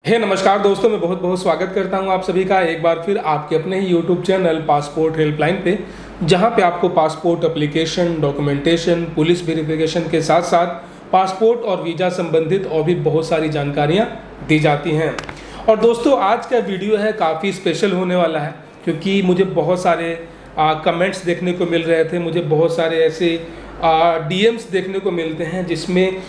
नमस्कार दोस्तों, मैं बहुत बहुत स्वागत करता हूं आप सभी का एक बार फिर आपके अपने ही YouTube चैनल पासपोर्ट हेल्पलाइन पे, जहां पे आपको passport application, documentation, police verification के साथ साथ पासपोर्ट और वीज़ा संबंधित और भी बहुत सारी जानकारियां दी जाती हैं। और दोस्तों, आज का वीडियो है काफ़ी स्पेशल होने वाला है, क्योंकि मुझे बहुत सारे कमेंट्स देखने को मिल रहे थे, मुझे बहुत सारे ऐसे DMs देखने को मिलते हैं जिसमें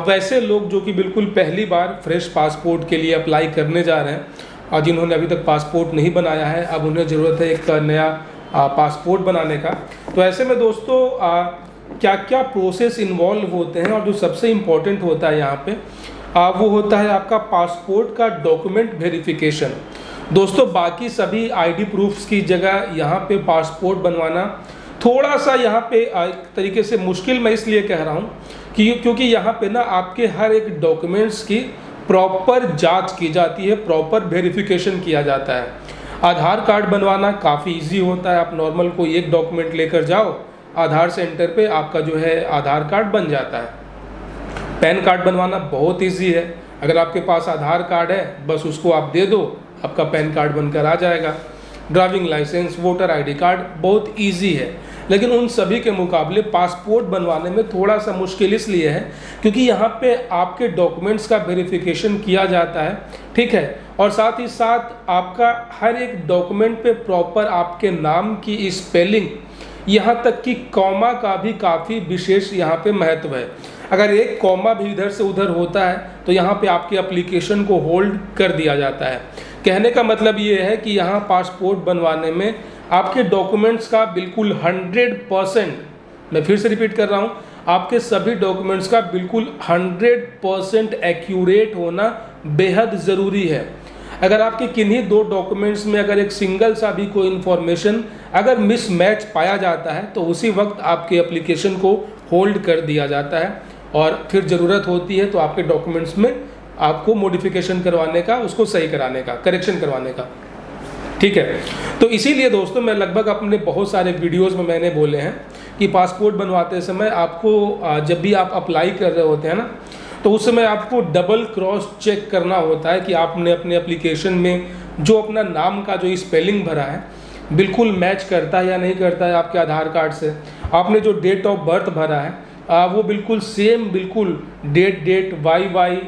वैसे लोग जो कि बिल्कुल पहली बार फ्रेश पासपोर्ट के लिए अप्लाई करने जा रहे हैं और जिन्होंने अभी तक पासपोर्ट नहीं बनाया है, अब उन्हें ज़रूरत है एक नया पासपोर्ट बनाने का। तो ऐसे में दोस्तों क्या क्या प्रोसेस इन्वॉल्व होते हैं, और जो सबसे इम्पोर्टेंट होता है यहाँ पे वो होता है आपका पासपोर्ट का डॉक्यूमेंट वेरिफिकेशन। दोस्तों, बाकी सभी ID प्रूफ्स की जगह यहाँ पे पासपोर्ट बनवाना थोड़ा सा यहाँ पे एक तरीके से मुश्किल मैं इसलिए कह रहा हूँ क्योंकि यहाँ पे ना आपके हर एक डॉक्यूमेंट्स की प्रॉपर जांच की जाती है, प्रॉपर वेरिफिकेशन किया जाता है। आधार कार्ड बनवाना काफ़ी इजी होता है, आप नॉर्मल कोई एक डॉक्यूमेंट लेकर जाओ, आधार सेंटर पे आपका जो है आधार कार्ड बन जाता है। पैन कार्ड बनवाना बहुत इजी है, अगर आपके पास आधार कार्ड है बस उसको आप दे दो, आपका पैन कार्ड बनकर आ जाएगा। Driving licence, voter ID card बहुत इजी है, लेकिन उन सभी के मुकाबले पासपोर्ट बनवाने में थोड़ा सा मुश्किल इसलिए है क्योंकि यहाँ पे आपके डॉक्यूमेंट्स का वेरिफिकेशन किया जाता है, ठीक है, और साथ ही साथ आपका हर एक डॉक्यूमेंट पे प्रॉपर आपके नाम की स्पेलिंग, यहाँ तक कि कॉमा का भी काफ़ी विशेष यहाँ पे महत्व है। अगर एक कॉमा भी इधर से उधर होता है तो यहाँ पे आपकी एप्लीकेशन को होल्ड कर दिया जाता है। कहने का मतलब ये है कि यहाँ पासपोर्ट बनवाने में आपके डॉक्यूमेंट्स का बिल्कुल 100%, मैं फिर से रिपीट कर रहा हूँ, आपके सभी डॉक्यूमेंट्स का बिल्कुल 100% एक्यूरेट होना बेहद ज़रूरी है। अगर आपके किन्हीं दो डॉक्यूमेंट्स में अगर एक सिंगल सा भी कोई इन्फॉर्मेशन अगर मिसमैच पाया जाता है तो उसी वक्त आपके एप्लीकेशन को होल्ड कर दिया जाता है और फिर ज़रूरत होती है तो आपके डॉक्यूमेंट्स में आपको मॉडिफिकेशन करवाने का, उसको सही कराने का, करेक्शन करवाने का, ठीक है। तो इसीलिए दोस्तों, मैं लगभग अपने बहुत सारे वीडियोस में मैंने बोले हैं कि पासपोर्ट बनवाते समय आपको जब भी आप अप्लाई कर रहे होते हैं ना, तो उस समय आपको डबल क्रॉस चेक करना होता है कि आपने अपने एप्लीकेशन में जो अपना नाम का जो स्पेलिंग भरा है बिल्कुल मैच करता है या नहीं करता है आपके आधार कार्ड से। आपने जो डेट ऑफ बर्थ भरा है वो बिल्कुल सेम, बिल्कुल डेट वाई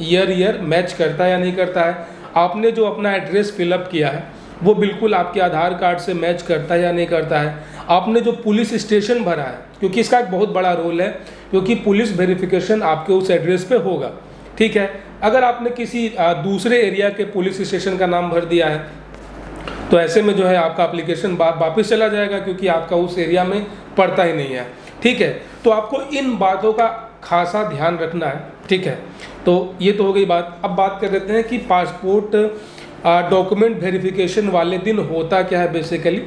ईयर मैच करता है या नहीं करता है। आपने जो अपना एड्रेस फिलअप किया है वो बिल्कुल आपके आधार कार्ड से मैच करता है या नहीं करता है। आपने जो पुलिस स्टेशन भरा है, क्योंकि इसका एक बहुत बड़ा रोल है, क्योंकि पुलिस वेरिफिकेशन आपके उस एड्रेस पे होगा, ठीक है। अगर आपने किसी दूसरे एरिया के पुलिस स्टेशन का नाम भर दिया है तो ऐसे में जो है आपका एप्लीकेशन वापस चला जाएगा, क्योंकि आपका उस एरिया में पड़ता ही नहीं है, ठीक है। तो आपको इन बातों का खासा ध्यान रखना है, ठीक है। तो ये तो हो गई बात। अब बात कर लेते हैं कि पासपोर्ट डॉक्यूमेंट वेरिफिकेशन वाले दिन होता क्या है बेसिकली,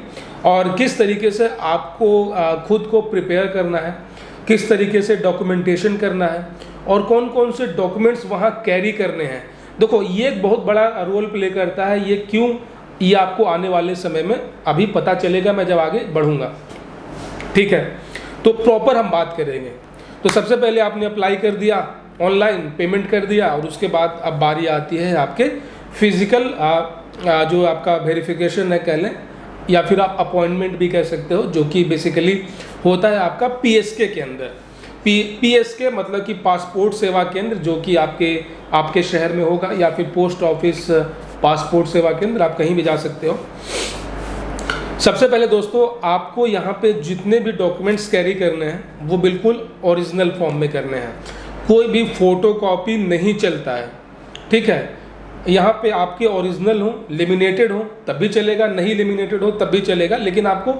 और किस तरीके से आपको खुद को प्रिपेयर करना है, किस तरीके से डॉक्यूमेंटेशन करना है, और कौन कौन से डॉक्यूमेंट्स वहाँ कैरी करने हैं। देखो, ये एक बहुत बड़ा रोल प्ले करता है। ये क्यों, ये आपको आने वाले समय में अभी पता चलेगा, मैं जब आगे बढ़ूँगा, ठीक है। तो प्रॉपर हम बात करेंगे। तो सबसे पहले आपने अप्लाई कर दिया, ऑनलाइन पेमेंट कर दिया, और उसके बाद अब बारी आती है आपके फिजिकल जो आपका वेरिफिकेशन है कह लें, या फिर आप अपॉइंटमेंट भी कह सकते हो, जो कि बेसिकली होता है आपका PSK के अंदर। PSK मतलब कि पासपोर्ट सेवा केंद्र, जो कि आपके शहर में होगा, या फिर पोस्ट ऑफिस पासपोर्ट सेवा केंद्र, आप कहीं भी जा सकते हो। सबसे पहले दोस्तों, आपको यहाँ पे जितने भी डॉक्यूमेंट्स कैरी करने हैं वो बिल्कुल ओरिजिनल फॉर्म में करने हैं, कोई भी फोटोकॉपी नहीं चलता है, ठीक है। यहाँ पे आपके ओरिजिनल हो, लेमिनेटेड हो तब भी चलेगा, नहीं लेमिनेटेड हो तब भी चलेगा, लेकिन आपको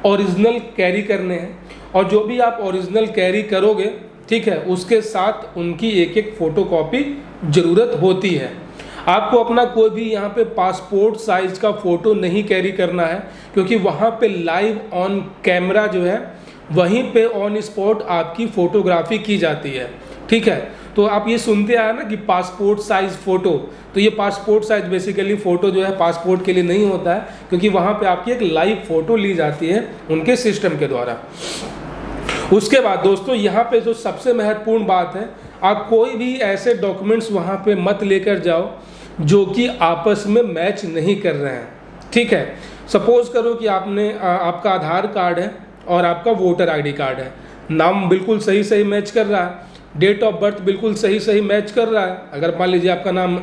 ओरिजिनल कैरी करने हैं। और जो भी आप ओरिजिनल कैरी करोगे, ठीक है, उसके साथ उनकी एक एक फ़ोटोकॉपी ज़रूरत होती है। आपको अपना कोई भी यहाँ पे पासपोर्ट साइज़ का फ़ोटो नहीं कैरी करना है, क्योंकि वहाँ पे लाइव ऑन कैमरा जो है वहीं पे ऑन स्पॉट आपकी फ़ोटोग्राफी की जाती है, ठीक है। तो आप ये सुनते आए ना कि पासपोर्ट साइज़ फ़ोटो, तो ये पासपोर्ट साइज़ बेसिकली फ़ोटो जो है पासपोर्ट के लिए नहीं होता है, क्योंकि वहाँ पे आपकी एक लाइव फ़ोटो ली जाती है उनके सिस्टम के द्वारा। उसके बाद दोस्तों, यहाँ पे जो सबसे महत्वपूर्ण बात है, आप कोई भी ऐसे डॉक्यूमेंट्स वहाँ पे मत लेकर जाओ जो कि आपस में मैच नहीं कर रहे हैं। ठीक है, सपोज करो कि आपका आधार कार्ड है और आपका वोटर आईडी कार्ड है, नाम बिल्कुल सही सही मैच कर रहा है, डेट ऑफ बर्थ बिल्कुल सही सही मैच कर रहा है। अगर मान लीजिए आपका नाम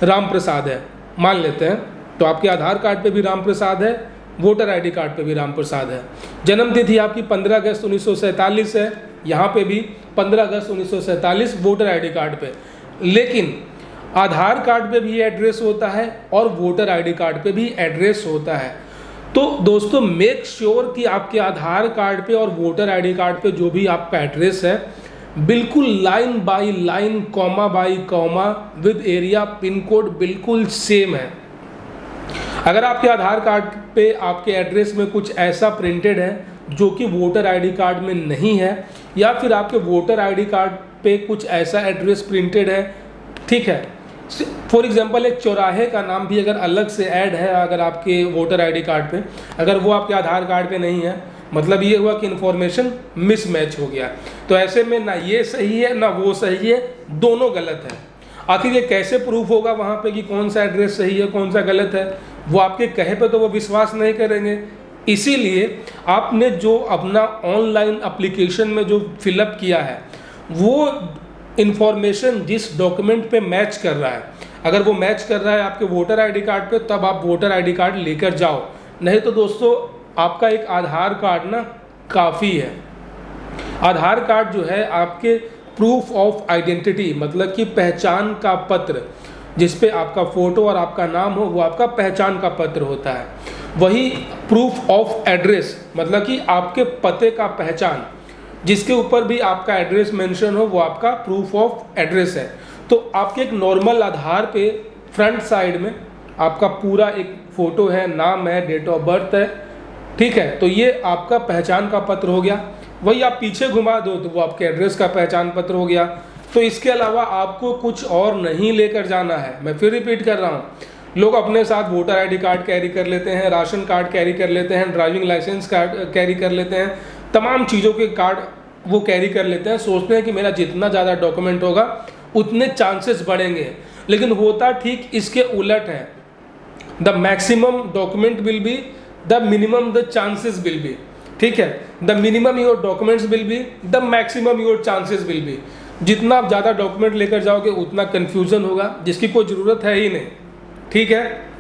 राम प्रसाद है, मान लेते हैं, तो आपके आधार कार्ड पे भी राम प्रसाद है, वोटर आईडी कार्ड पे भी राम प्रसाद है। जन्म तिथि आपकी 15 अगस्त 1947 है, यहाँ पे भी 15 अगस्त 1947 वोटर आईडी कार्ड पे। लेकिन आधार कार्ड पे भी एड्रेस होता है और वोटर आईडी कार्ड पे भी एड्रेस होता है। तो दोस्तों मेक श्योर कि आपके आधार कार्ड पे और वोटर आईडी कार्ड पे जो भी आपका एड्रेस है बिल्कुल line by line, comma bye comma, with area pin code बिल्कुल सेम है। अगर आपके आधार कार्ड पे आपके एड्रेस में कुछ ऐसा प्रिंटेड है जो कि वोटर आईडी कार्ड में नहीं है, या फिर आपके वोटर आईडी कार्ड पे कुछ ऐसा एड्रेस प्रिंटेड है, ठीक है, फॉर एग्जांपल एक चौराहे का नाम भी अगर अलग से ऐड है अगर आपके वोटर आईडी कार्ड पे, अगर वो आपके आधार कार्ड पे नहीं है, मतलब ये हुआ कि इन्फॉर्मेशन मिसमैच हो गया। तो ऐसे में ना ये सही है ना वो सही है, दोनों गलत है। आखिर ये कैसे प्रूफ होगा वहाँ पे कि कौन सा एड्रेस सही है कौन सा गलत है? वो आपके कहे पे तो वो विश्वास नहीं करेंगे। इसीलिए आपने जो अपना ऑनलाइन एप्लीकेशन में जो फिलअप किया है वो इन्फॉर्मेशन जिस डॉक्यूमेंट पे मैच कर रहा है, अगर वो मैच कर रहा है आपके वोटर आईडी कार्ड पे, तब आप वोटर आईडी कार्ड लेकर जाओ। नहीं तो दोस्तों आपका एक आधार कार्ड ना काफ़ी है। आधार कार्ड जो है आपके प्रूफ ऑफ आइडेंटिटी, मतलब कि पहचान का पत्र, जिस पे आपका फ़ोटो और आपका नाम हो, वो आपका पहचान का पत्र होता है। वही प्रूफ ऑफ एड्रेस, मतलब कि आपके पते का पहचान, जिसके ऊपर भी आपका एड्रेस मेंशन हो, वो आपका प्रूफ ऑफ एड्रेस है। तो आपके एक नॉर्मल आधार पे फ्रंट साइड में आपका पूरा एक फ़ोटो है, नाम है, डेट ऑफ बर्थ है, ठीक है, तो ये आपका पहचान का पत्र हो गया। वही आप पीछे घुमा दो तो वो आपके एड्रेस का पहचान पत्र हो गया। तो इसके अलावा आपको कुछ और नहीं लेकर जाना है। मैं फिर रिपीट कर रहा हूँ, लोग अपने साथ वोटर आईडी कार्ड कैरी कर लेते हैं, राशन कार्ड कैरी कर लेते हैं, ड्राइविंग लाइसेंस कार्ड कैरी कर लेते हैं, तमाम चीज़ों के कार्ड वो कैरी कर लेते हैं, सोचते हैं कि मेरा जितना ज़्यादा डॉक्यूमेंट होगा उतने चांसेस बढ़ेंगे। लेकिन होता ठीक इसके उलट है। The maximum document will be the minimum the chances will be, ठीक है, the minimum your documents will be the maximum your chances will be. जितना आप ज़्यादा डॉक्यूमेंट लेकर जाओगे उतना कन्फ्यूज़न होगा, जिसकी कोई ज़रूरत है ही नहीं, ठीक है।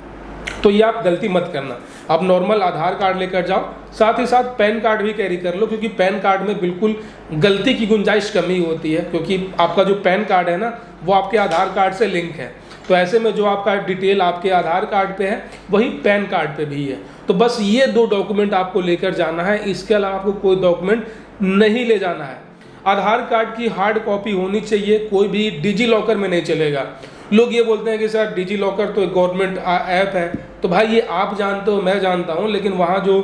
तो ये आप गलती मत करना, आप नॉर्मल आधार कार्ड लेकर जाओ, साथ ही साथ पैन कार्ड भी कैरी कर लो, क्योंकि पैन कार्ड में बिल्कुल गलती की गुंजाइश कमी होती है, क्योंकि आपका जो पैन कार्ड है ना वो आपके आधार कार्ड से लिंक है। तो ऐसे में जो आपका डिटेल आपके आधार कार्ड पे है वही पैन कार्ड पे भी है। तो बस ये 2 डॉक्यूमेंट आपको लेकर जाना है, इसके अलावा आपको कोई डॉक्यूमेंट नहीं ले जाना है। आधार कार्ड की हार्ड कॉपी होनी चाहिए, कोई भी डिजी लॉकर में नहीं चलेगा। लोग ये बोलते हैं कि सर डिजी लॉकर तो एक गवर्नमेंट ऐप है, तो भाई ये आप जानते हो, मैं जानता हूँ, लेकिन वहाँ जो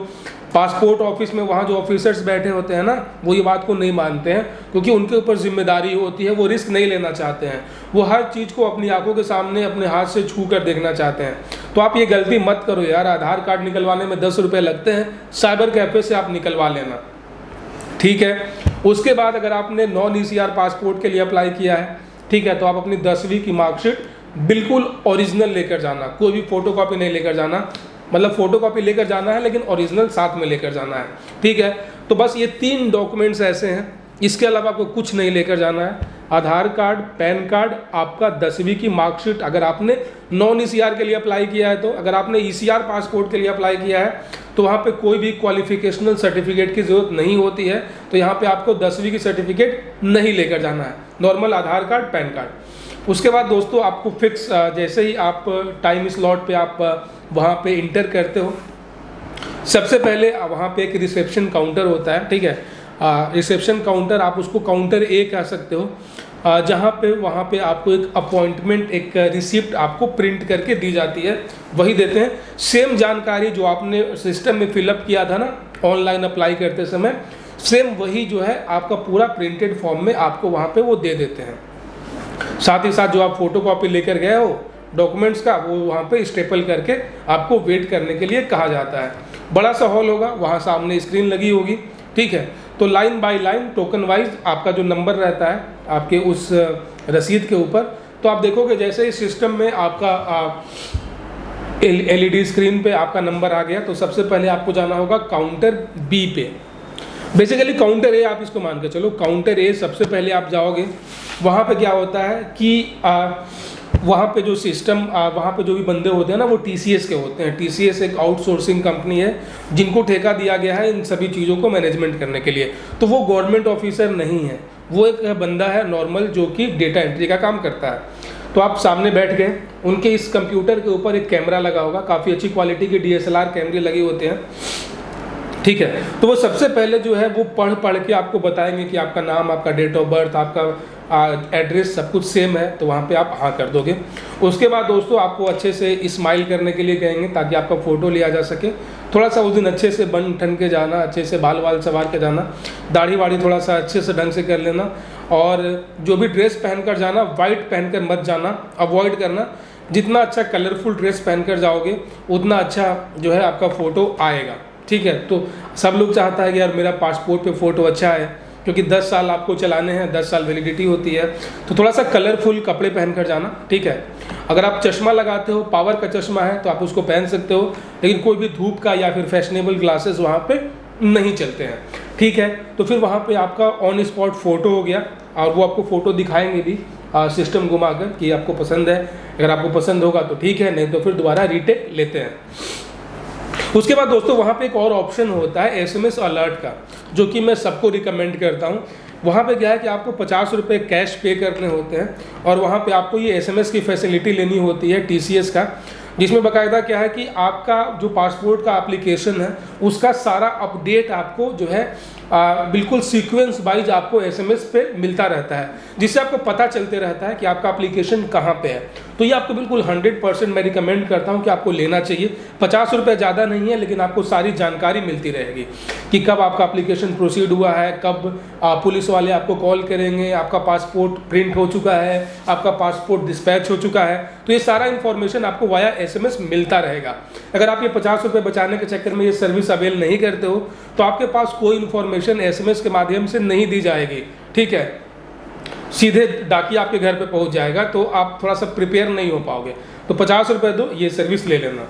पासपोर्ट ऑफिस में वहाँ जो ऑफिसर्स बैठे होते हैं ना, वो ये बात को नहीं मानते हैं, क्योंकि उनके ऊपर जिम्मेदारी होती है, वो रिस्क नहीं लेना चाहते हैं, वो हर चीज़ को अपनी आंखों के सामने अपने हाथ से छू कर देखना चाहते हैं। तो आप ये गलती मत करो यार। आधार कार्ड निकलवाने में 10 रुपये लगते हैं, साइबर कैफे से आप निकलवा लेना, ठीक है। उसके बाद अगर आपने नॉन ECR पासपोर्ट के लिए अप्लाई किया है, ठीक है, तो आप अपनी 10वीं की मार्कशीट बिल्कुल ओरिजिनल लेकर जाना, कोई भी फोटोकॉपी नहीं लेकर जाना, मतलब फोटोकॉपी लेकर जाना है लेकिन ओरिजिनल साथ में लेकर जाना है, ठीक है। तो बस ये 3 डॉक्यूमेंट्स ऐसे हैं, इसके अलावा आपको कुछ नहीं लेकर जाना है। आधार कार्ड, पैन कार्ड, आपका 10वीं की मार्कशीट, अगर आपने नॉन ECR के लिए अप्लाई किया है, तो अगर आपने ECR पासपोर्ट के लिए अप्लाई किया है तो वहाँ पे कोई भी क्वालिफिकेशनल सर्टिफिकेट की ज़रूरत नहीं होती है, तो यहाँ पे आपको 10वीं की सर्टिफिकेट नहीं लेकर जाना है, नॉर्मल आधार कार्ड, पैन कार्ड। उसके बाद दोस्तों आपको फिक्स, जैसे ही आप टाइम स्लॉट पे आप वहाँ पे इंटर करते हो, सबसे पहले वहाँ पे एक रिसेप्शन काउंटर होता है, ठीक है। रिसेप्शन काउंटर, आप उसको काउंटर A कह सकते हो, जहाँ पे वहाँ पे आपको एक अपॉइंटमेंट, एक रिसिप्ट आपको प्रिंट करके दी जाती है, वही देते हैं। सेम जानकारी जो आपने सिस्टम में फिलअप किया था ना ऑनलाइन अप्लाई करते समय, सेम वही जो है आपका पूरा प्रिंटेड फॉर्म में आपको वहाँ पे वो दे देते हैं। साथ ही साथ जो आप फोटोकॉपी लेकर गए हो डॉक्यूमेंट्स का, वो वहाँ पे स्टेपल करके आपको वेट करने के लिए कहा जाता है। बड़ा सा हॉल होगा, वहाँ सामने स्क्रीन लगी होगी, ठीक है। तो line by line token wise आपका जो नंबर रहता है आपके उस रसीद के ऊपर, तो आप देखोगे जैसे इस सिस्टम में आपका LED स्क्रीन पे आपका नंबर आ गया, तो सबसे पहले आपको जाना होगा काउंटर बी पे। बेसिकली काउंटर ए आप इसको मान के चलो, काउंटर ए सबसे पहले आप जाओगे। वहाँ पे क्या होता है कि वहाँ पे जो सिस्टम वहाँ पे जो भी बंदे होते हैं ना, वो TCS के होते हैं। TCS एक आउटसोर्सिंग कंपनी है जिनको ठेका दिया गया है इन सभी चीज़ों को मैनेजमेंट करने के लिए। तो वो गवर्नमेंट ऑफिसर नहीं है, वो एक बंदा है नॉर्मल जो कि डेटा एंट्री का काम करता है। तो आप सामने बैठ गए, उनके इस कंप्यूटर के ऊपर एक कैमरा लगा होगा, काफ़ी अच्छी क्वालिटी के DSLR कैमरे लगे होते हैं, ठीक है। तो वो सबसे पहले जो है वो पढ़ के आपको बताएंगे कि आपका नाम, आपका डेट ऑफ बर्थ, आपका एड्रेस सब कुछ सेम है, तो वहाँ पे आप हाँ कर दोगे। उसके बाद दोस्तों आपको अच्छे से स्माइल करने के लिए कहेंगे ताकि आपका फ़ोटो लिया जा सके। थोड़ा सा उस दिन अच्छे से बन ठन के जाना, अच्छे से बाल वाल संवार के जाना, दाढ़ी वाड़ी थोड़ा सा अच्छे से ढंग से कर लेना, और जो भी ड्रेस पहनकर जाना वाइट पहनकर मत जाना, अवॉइड करना। जितना अच्छा कलरफुल ड्रेस पहनकर जाओगे उतना अच्छा जो है आपका फ़ोटो आएगा, ठीक है। तो सब लोग चाहता है कि यार मेरा पासपोर्ट पे फ़ोटो अच्छा है, क्योंकि 10 साल आपको चलाने हैं, 10 साल वैलिडिटी होती है। तो थोड़ा सा कलरफुल कपड़े पहनकर जाना, ठीक है। अगर आप चश्मा लगाते हो, पावर का चश्मा है तो आप उसको पहन सकते हो, लेकिन कोई भी धूप का या फिर फैशनेबल ग्लासेस वहाँ पे नहीं चलते हैं, ठीक है। तो फिर वहाँ पे आपका ऑन स्पॉट फ़ोटो हो गया, और वो आपको फ़ोटो दिखाएंगे भी सिस्टम घुमा कर कि आपको पसंद है। अगर आपको पसंद होगा तो ठीक है, नहीं तो फिर दोबारा रीटेक लेते हैं। उसके बाद दोस्तों वहाँ पे एक और ऑप्शन होता है SMS अलर्ट का, जो कि मैं सबको रिकमेंड करता हूँ। वहाँ पे क्या है कि आपको 50 रुपये कैश पे करने होते हैं, और वहाँ पे आपको ये SMS की फैसिलिटी लेनी होती है TCS का, जिसमें बाकायदा क्या है कि आपका जो पासपोर्ट का एप्लीकेशन है उसका सारा अपडेट आपको जो है बिल्कुल सीक्वेंस वाइज आपको SMS पे मिलता रहता है, जिससे आपको पता चलते रहता है कि आपका एप्लीकेशन कहाँ पे है। तो ये आपको बिल्कुल 100% मैं रिकमेंड करता हूँ कि आपको लेना चाहिए। 50 रुपये ज़्यादा नहीं है, लेकिन आपको सारी जानकारी मिलती रहेगी कि कब आपका एप्लीकेशन प्रोसीड हुआ है, कब पुलिस वाले आपको कॉल करेंगे, आपका पासपोर्ट प्रिंट हो चुका है, आपका पासपोर्ट डिस्पैच हो चुका है। तो ये सारा इन्फॉर्मेशन आपको वाया SMS मिलता रहेगा। अगर आप ये 50 रुपये बचाने के चक्कर में ये सर्विस अवेल नहीं करते हो तो आपके पास कोई इन्फॉर्मेशन SMS के माध्यम से नहीं दी जाएगी, ठीक है। सीधे डाकिया आपके घर पे पहुंच जाएगा, तो आप थोड़ा सा प्रिपेयर नहीं हो पाओगे। तो 50 रुपये दो, ये सर्विस ले लेना।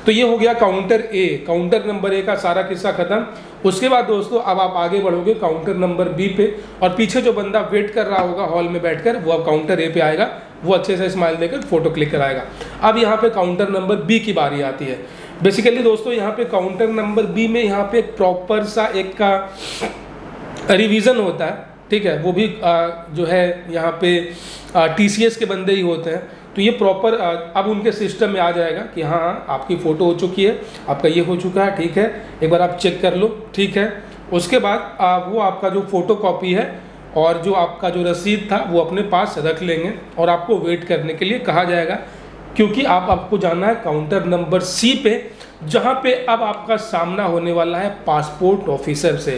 तो ये हो गया counter A, counter number A का सारा किस्सा खत्म। उसके बाद दोस्तों अब आप आगे बढ़ोगे काउंटर नंबर बी पे, और पीछे जो बंदा वेट कर रहा होगा हॉल में बैठकर, वो अब काउंटर ए पे आएगा, वो अच्छे से स्माइल देकर फोटो क्लिक कराएगा। अब यहाँ पे काउंटर नंबर बी की बारी आती है। बेसिकली दोस्तों यहाँ पे काउंटर नंबर बी में यहाँ पे प्रॉपर सा एक का रिवीजन होता है, ठीक है। वो भी जो है यहाँ पे TCS के बंदे ही होते हैं। तो ये प्रॉपर अब उनके सिस्टम में आ जाएगा कि हाँ आपकी फ़ोटो हो चुकी है, आपका ये हो चुका है, ठीक है, एक बार आप चेक कर लो, ठीक है। उसके बाद वो आपका जो फ़ोटो कॉपी है और जो आपका जो रसीद था वो अपने पास रख लेंगे, और आपको वेट करने के लिए कहा जाएगा, क्योंकि आपको जाना है काउंटर नंबर सी पे, जहाँ पे अब आपका सामना होने वाला है पासपोर्ट ऑफिसर से।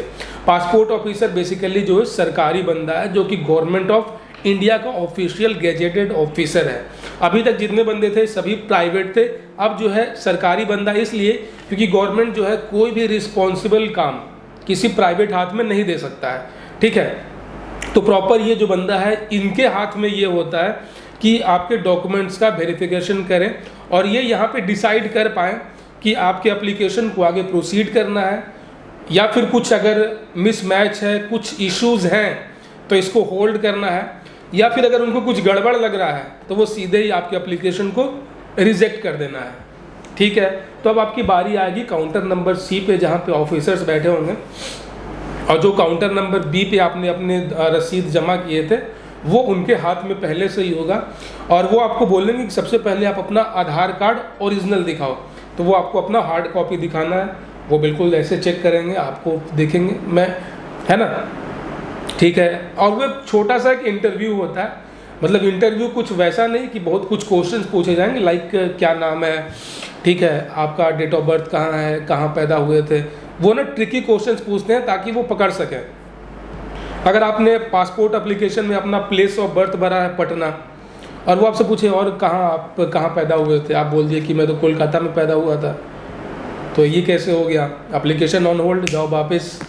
पासपोर्ट ऑफिसर बेसिकली जो है सरकारी बंदा है, जो कि गवर्नमेंट ऑफ इंडिया का ऑफिशियल गैजेटेड ऑफिसर है। अभी तक जितने बंदे थे सभी प्राइवेट थे, अब जो है सरकारी बंदा इसलिए क्योंकि गवर्नमेंट जो है कोई भी रिस्पॉन्सिबल काम किसी प्राइवेट हाथ में नहीं दे सकता है, ठीक है। तो प्रॉपर ये जो बंदा है इनके हाथ में ये होता है कि आपके डॉक्यूमेंट्स का वेरिफिकेशन करें, और ये यहाँ पे डिसाइड कर पाएँ कि आपके एप्लीकेशन को आगे प्रोसीड करना है, या फिर कुछ अगर मिसमैच है, कुछ इश्यूज़ हैं तो इसको होल्ड करना है, या फिर अगर उनको कुछ गड़बड़ लग रहा है तो वो सीधे ही आपके एप्लीकेशन को रिजेक्ट कर देना है, ठीक है। तो अब आपकी बारी आएगी काउंटर नंबर सी पे, जहाँ पे ऑफिसर्स बैठे होंगे, और जो काउंटर नंबर बी पे आपने अपने रसीद जमा किए थे वो उनके हाथ में पहले से ही होगा, और वो आपको बोलेंगे कि सबसे पहले आप अपना आधार कार्ड ओरिजिनल दिखाओ। तो वो आपको अपना हार्ड कॉपी दिखाना है, वो बिल्कुल ऐसे चेक करेंगे, आपको देखेंगे मैं, है ना, ठीक है। और वो छोटा सा एक इंटरव्यू होता है, मतलब इंटरव्यू कुछ वैसा नहीं कि बहुत कुछ क्वेश्चंस पूछे जाएंगे, लाइक क्या नाम है, ठीक है, आपका डेट ऑफ बर्थ कहाँ है, कहाँ पैदा हुए थे, वो ना ट्रिकी क्वेश्चंस पूछते हैं ताकि वो पकड़ सकें। अगर आपने पासपोर्ट एप्लीकेशन में अपना प्लेस ऑफ बर्थ भरा है पटना, और वो आपसे पूछे और आप कहाँ पैदा हुए थे, आप बोल दिए कि मैं तो कोलकाता में पैदा हुआ था, तो ये कैसे हो गया, एप्लीकेशन ऑन होल्ड, जाओ वापस।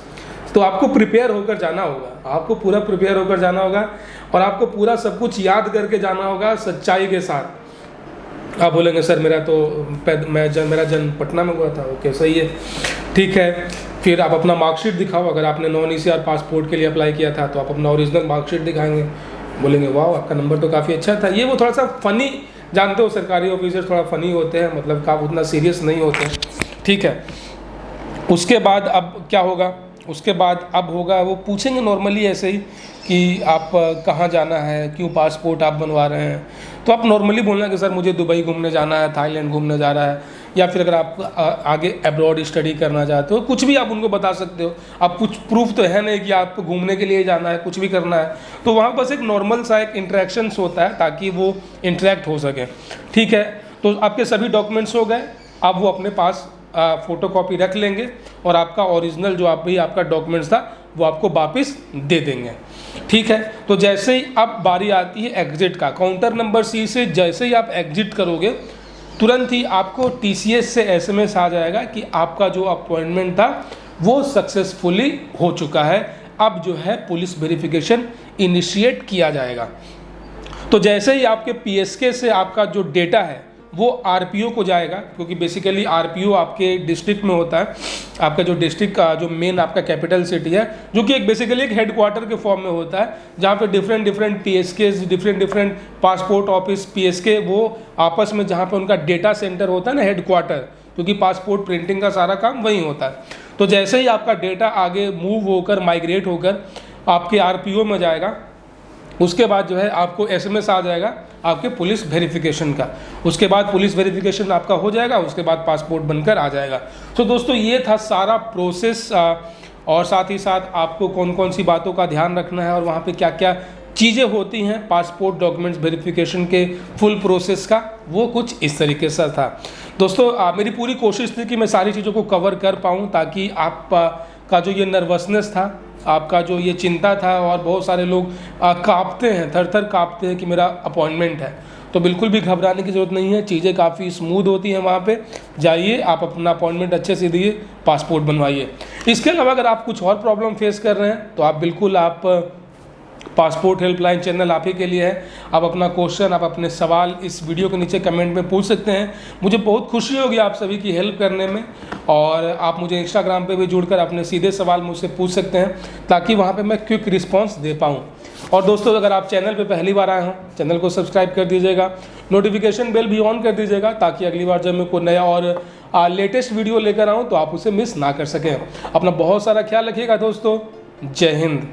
तो आपको प्रिपेयर होकर जाना होगा, आपको पूरा प्रिपेयर होकर जाना होगा और आपको पूरा सब कुछ याद करके जाना होगा सच्चाई के साथ। आप बोलेंगे सर मेरा जन्म पटना में हुआ था, ओके सही है, ठीक है। फिर आप अपना मार्कशीट दिखाओ, अगर आपने नॉन ECR पासपोर्ट के लिए अप्लाई किया था तो आप अपना ओरिजिनल मार्कशीट दिखाएंगे, बोलेंगे वाह आपका नंबर तो काफ़ी अच्छा था। ये वो थोड़ा सा फ़नी, जानते हो सरकारी ऑफिसर थोड़ा फ़नी होते हैं, मतलब का उतना सीरियस नहीं होते हैं, ठीक है। उसके बाद अब क्या होगा, उसके बाद अब होगा वो पूछेंगे नॉर्मली ऐसे ही कि आप कहाँ जाना है, क्यों पासपोर्ट आप बनवा रहे हैं। तो आप नॉर्मली बोलना कि सर मुझे दुबई घूमने जाना है, थाईलैंड घूमने जा रहा है, या फिर अगर आप आगे अब्रॉड स्टडी करना चाहते हो, कुछ भी आप उनको बता सकते हो। आप कुछ प्रूफ तो है नहीं कि आप घूमने के लिए जाना है, कुछ भी करना है, तो वहाँ बस एक नॉर्मल सा एक इंटरेक्शंस होता है ताकि वो इंटरेक्ट हो सके, ठीक है। तो आपके सभी डॉक्यूमेंट्स हो गए, आप वो अपने पास फ़ोटोकॉपी रख लेंगे और आपका ओरिजिनल जो आपका डॉक्यूमेंट्स था वो आपको वापस दे देंगे, ठीक है। तो जैसे ही अब बारी आती है एग्जिट का, काउंटर नंबर C से जैसे ही आप एग्जिट करोगे तुरंत ही आपको TCS से SMS आ जाएगा कि आपका जो अपॉइंटमेंट था वो सक्सेसफुली हो चुका है, अब जो है पुलिस वेरिफिकेशन इनिशिएट किया जाएगा। तो जैसे ही आपके PSK से आपका जो डेटा है वो RPO को जाएगा, क्योंकि बेसिकली RPO आपके डिस्ट्रिक्ट में होता है, आपका जो डिस्ट्रिक्ट का जो मेन आपका कैपिटल सिटी है, जो कि एक बेसिकली एक हेडक्वार्टर के फॉर्म में होता है, जहाँ पे different PSKs, different passport office PSK वो आपस में, जहाँ पे उनका डेटा सेंटर होता है ना, हेडक्वार्टर, क्योंकि पासपोर्ट प्रिंटिंग का सारा काम वहीं होता है। तो जैसे ही आपका डेटा आगे मूव होकर माइग्रेट होकर आपके RPO में जाएगा, उसके बाद जो है आपको SMS आ जाएगा आपके पुलिस वेरिफिकेशन का। उसके बाद पुलिस वेरिफिकेशन आपका हो जाएगा, उसके बाद पासपोर्ट बनकर आ जाएगा। तो दोस्तों ये था सारा प्रोसेस, और साथ ही साथ आपको कौन कौन सी बातों का ध्यान रखना है और वहाँ पे क्या क्या चीज़ें होती हैं पासपोर्ट डॉक्यूमेंट्स वेरिफिकेशन के फुल प्रोसेस का, वो कुछ इस तरीके से था। दोस्तों मेरी पूरी कोशिश थी कि मैं सारी चीज़ों को कवर कर पाऊँ, ताकि आप का जो ये नर्वसनेस था, आपका जो ये चिंता था, और बहुत सारे लोग कांपते हैं, थर थर कांपते हैं कि मेरा अपॉइंटमेंट है, तो बिल्कुल भी घबराने की ज़रूरत नहीं है। चीज़ें काफ़ी स्मूथ होती हैं, वहाँ पे जाइए, आप अपना अपॉइंटमेंट अच्छे से दिए, पासपोर्ट बनवाइए। इसके अलावा अगर आप कुछ और प्रॉब्लम फेस कर रहे हैं तो आप बिल्कुल पासपोर्ट हेल्पलाइन चैनल आप ही के लिए है। आप अपना क्वेश्चन, आप अपने सवाल इस वीडियो के नीचे कमेंट में पूछ सकते हैं। मुझे बहुत खुशी होगी आप सभी की हेल्प करने में, और आप मुझे इंस्टाग्राम पे भी जुड़कर अपने सीधे सवाल मुझसे पूछ सकते हैं, ताकि वहाँ पे मैं क्विक रिस्पांस दे पाऊँ। और दोस्तों अगर आप चैनल पे पहली बार आए हों, चैनल को सब्सक्राइब कर दीजिएगा, नोटिफिकेशन बेल भी ऑन कर दीजिएगा, ताकि अगली बार जब मैं कोई नया और लेटेस्ट वीडियो लेकर आऊँ तो आप उसे मिस ना कर सकें। अपना बहुत सारा ख्याल रखिएगा दोस्तों। जय हिंद।